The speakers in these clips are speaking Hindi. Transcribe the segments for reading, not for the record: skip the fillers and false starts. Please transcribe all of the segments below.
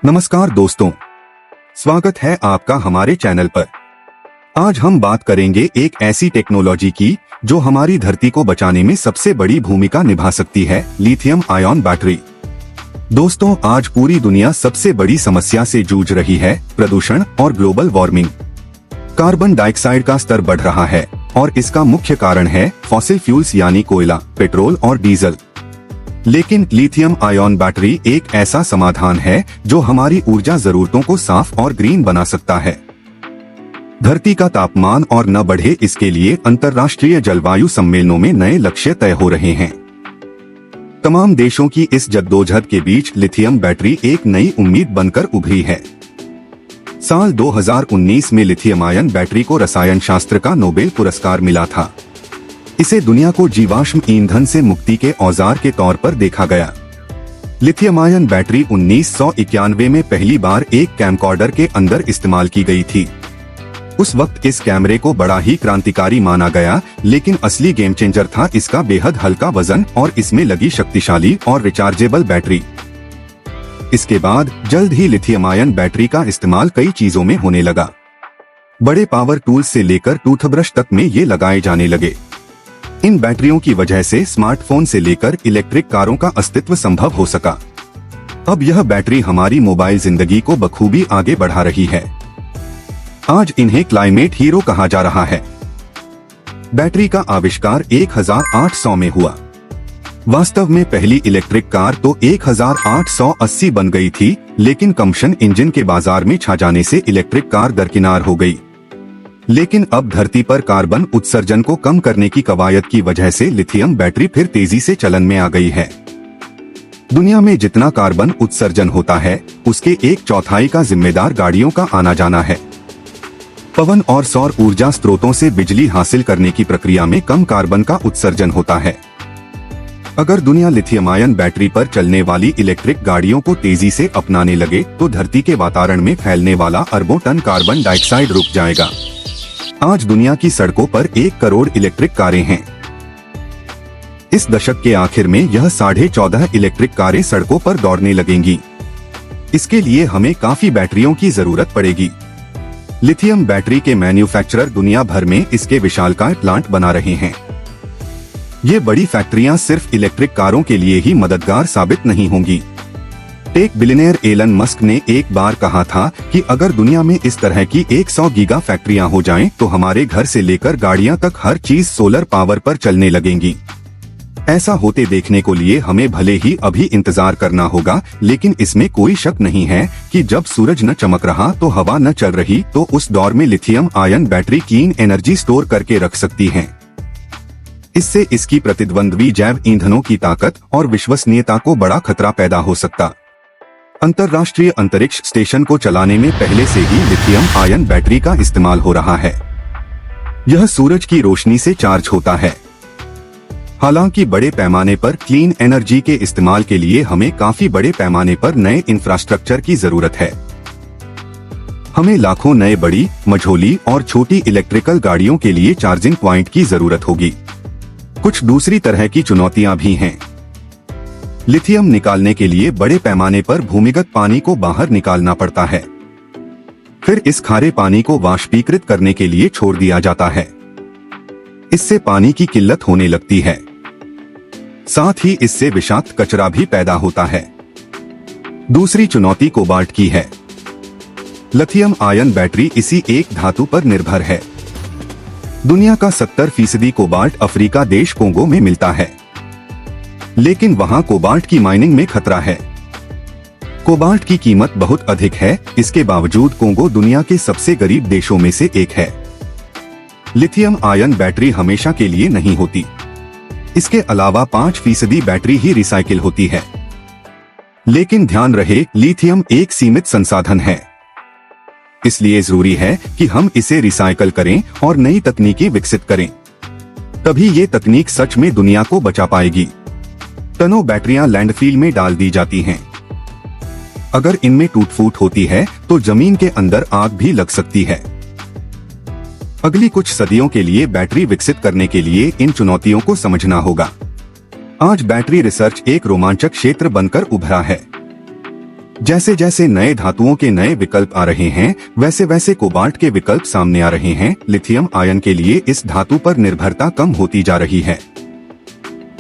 नमस्कार दोस्तों, स्वागत है आपका हमारे चैनल पर। आज हम बात करेंगे एक ऐसी टेक्नोलॉजी की जो हमारी धरती को बचाने में सबसे बड़ी भूमिका निभा सकती है, लिथियम आयन बैटरी। दोस्तों, आज पूरी दुनिया सबसे बड़ी समस्या से जूझ रही है, प्रदूषण और ग्लोबल वार्मिंग। कार्बन डाइऑक्साइड का स्तर बढ़ रहा है और इसका मुख्य कारण है फॉसिल फ्यूल्स यानी कोयला, पेट्रोल और डीजल। लेकिन लिथियम आयन बैटरी एक ऐसा समाधान है जो हमारी ऊर्जा जरूरतों को साफ और ग्रीन बना सकता है। धरती का तापमान और न बढ़े, इसके लिए अंतर्राष्ट्रीय जलवायु सम्मेलनों में नए लक्ष्य तय हो रहे हैं। तमाम देशों की इस जद्दोजहद के बीच लिथियम बैटरी एक नई उम्मीद बनकर उभरी है। साल 2019 में लिथियम आयन बैटरी को रसायन शास्त्र का नोबेल पुरस्कार मिला था। इसे दुनिया को जीवाश्म ईंधन से मुक्ति के औजार के तौर पर देखा गया। लिथियम आयन बैटरी 1991 में पहली बार एक कैमकॉर्डर के अंदर इस्तेमाल की गई थी। उस वक्त इस कैमरे को बड़ा ही क्रांतिकारी माना गया, लेकिन असली गेम चेंजर था इसका बेहद हल्का वजन और इसमें लगी शक्तिशाली और रिचार्जेबल बैटरी। इसके बाद जल्द ही लिथियम आयन बैटरी का इस्तेमाल कई चीजों में होने लगा। बड़े पावर टूल्स से लेकर टूथब्रश तक में ये लगाए जाने लगे। इन बैटरियों की वजह से स्मार्टफोन से लेकर इलेक्ट्रिक कारों का अस्तित्व संभव हो सका। अब यह बैटरी हमारी मोबाइल जिंदगी को बखूबी आगे बढ़ा रही है। आज इन्हें क्लाइमेट हीरो कहा जा रहा है। बैटरी का आविष्कार 1800 में हुआ। वास्तव में पहली इलेक्ट्रिक कार तो 1880 बन गई थी, लेकिन कंबशन इंजन के बाजार में छा जाने से इलेक्ट्रिक कार दरकिनार हो गई। लेकिन अब धरती पर कार्बन उत्सर्जन को कम करने की कवायद की वजह से लिथियम बैटरी फिर तेजी से चलन में आ गई है। दुनिया में जितना कार्बन उत्सर्जन होता है, उसके 1/4 का जिम्मेदार गाड़ियों का आना जाना है। पवन और सौर ऊर्जा स्रोतों से बिजली हासिल करने की प्रक्रिया में कम कार्बन का उत्सर्जन होता है। अगर दुनिया लिथियम आयन बैटरी पर चलने वाली इलेक्ट्रिक गाड़ियों को तेजी से अपनाने लगे तो धरती के वातावरण में फैलने वाला अरबों टन कार्बन डाइऑक्साइड रुक जाएगा। आज दुनिया की सड़कों पर 1 करोड़ इलेक्ट्रिक कारें हैं। इस दशक के आखिर में यह 14.5 इलेक्ट्रिक कारें सड़कों पर दौड़ने लगेंगी। इसके लिए हमें काफी बैटरियों की जरूरत पड़ेगी। लिथियम बैटरी के मैन्युफैक्चरर दुनिया भर में इसके विशालकाय प्लांट बना रहे हैं। ये बड़ी फैक्ट्रियां सिर्फ इलेक्ट्रिक कारों के लिए ही मददगार साबित नहीं होंगी। टेक बिलियनेयर एलन मस्क ने एक बार कहा था कि अगर दुनिया में इस तरह की 100 गीगा फैक्ट्रियां हो जाएं, तो हमारे घर से लेकर गाड़ियां तक हर चीज सोलर पावर पर चलने लगेंगी। ऐसा होते देखने को लिए हमें भले ही अभी इंतजार करना होगा, लेकिन इसमें कोई शक नहीं है कि जब सूरज न चमक रहा तो हवा न चल रही, तो उस दौर में lithium ion battery clean energy store करके रख सकती है। इससे इसकी प्रतिद्वंद्वी जैव ईंधनों की ताकत और विश्वसनीयता को बड़ा खतरा पैदा हो सकता। अंतर्राष्ट्रीय अंतरिक्ष स्टेशन को चलाने में पहले से ही लिथियम आयन बैटरी का इस्तेमाल हो रहा है। यह सूरज की रोशनी से चार्ज होता है। हालांकि बड़े पैमाने पर क्लीन एनर्जी के इस्तेमाल के लिए हमें काफी बड़े पैमाने पर नए इंफ्रास्ट्रक्चर की जरूरत है। हमें लाखों नए बड़ी, मझोली और छोटी इलेक्ट्रिकल गाड़ियों के लिए चार्जिंग प्वाइंट की जरूरत होगी। कुछ दूसरी तरह की चुनौतियां भी हैं। लिथियम निकालने के लिए बड़े पैमाने पर भूमिगत पानी को बाहर निकालना पड़ता है। फिर इस खारे पानी को वाष्पीकृत करने के लिए छोड़ दिया जाता है। इससे पानी की किल्लत होने लगती है। साथ ही इससे विषाक्त कचरा भी पैदा होता है। दूसरी चुनौती कोबाल्ट की है। लिथियम आयन बैटरी इसी एक धातु पर निर्भर है। दुनिया का 70% कोबाल्ट अफ्रीका देश कोंगो में मिलता है, लेकिन वहां कोबाल्ट की माइनिंग में खतरा है। कोबाल्ट की कीमत बहुत अधिक है। इसके बावजूद कोंगो दुनिया के सबसे गरीब देशों में से एक है। लिथियम आयन बैटरी हमेशा के लिए नहीं होती। इसके अलावा 5% बैटरी ही रिसाइकिल होती है। लेकिन ध्यान रहे, लिथियम एक सीमित संसाधन है। इसलिए जरूरी है कि हम इसे रिसाइकिल करें और नई तकनीकें विकसित करें। तभी ये तकनीक सच में दुनिया को बचा पाएगी। टनों बैटरियां लैंडफिल में डाल दी जाती हैं। अगर इनमें टूट फूट होती है तो जमीन के अंदर आग भी लग सकती है। अगली कुछ सदियों के लिए बैटरी विकसित करने के लिए इन चुनौतियों को समझना होगा। आज बैटरी रिसर्च एक रोमांचक क्षेत्र बनकर उभरा है। जैसे जैसे नए धातुओं के नए विकल्प आ रहे हैं, वैसे वैसे कोबाल्ट के विकल्प सामने आ रहे हैं। लिथियम आयन के लिए इस धातु पर निर्भरता कम होती जा रही है।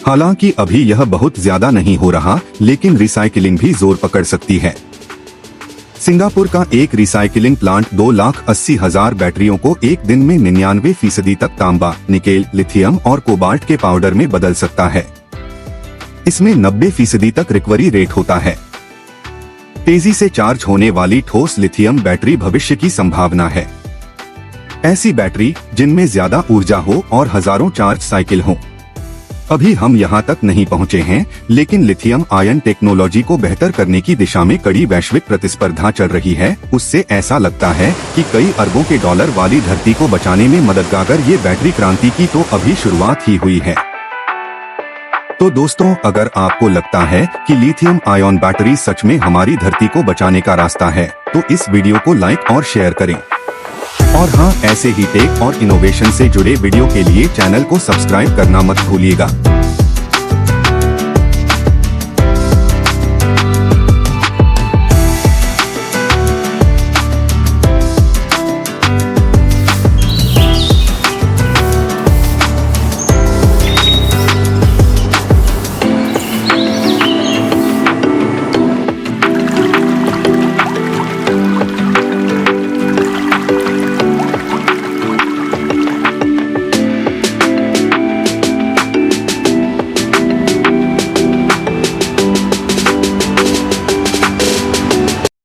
हालांकि अभी यह बहुत ज्यादा नहीं हो रहा, लेकिन रिसाइकिलिंग भी जोर पकड़ सकती है। सिंगापुर का एक रिसाइकिलिंग प्लांट 2,80,000 बैटरियों को एक दिन में 99% तक तांबा, निकेल, लिथियम और कोबाल्ट के पाउडर में बदल सकता है। इसमें 90% तक रिकवरी रेट होता है। तेजी से चार्ज होने वाली ठोस लिथियम बैटरी भविष्य की संभावना है। ऐसी बैटरी जिनमें ज्यादा ऊर्जा हो और हजारों चार्ज साइकिल हो। अभी हम यहाँ तक नहीं पहुँचे हैं, लेकिन लिथियम आयन टेक्नोलॉजी को बेहतर करने की दिशा में कड़ी वैश्विक प्रतिस्पर्धा चल रही है। उससे ऐसा लगता है कि कई अरबों के डॉलर वाली धरती को बचाने में मददगार ये बैटरी क्रांति की तो अभी शुरुआत ही हुई है। तो दोस्तों, अगर आपको लगता है कि लिथियम आयन बैटरी सच में हमारी धरती को बचाने का रास्ता है, तो इस वीडियो को लाइक और शेयर करें। और हाँ, ऐसे ही टेक और इनोवेशन से जुड़े वीडियो के लिए चैनल को सब्सक्राइब करना मत भूलिएगा।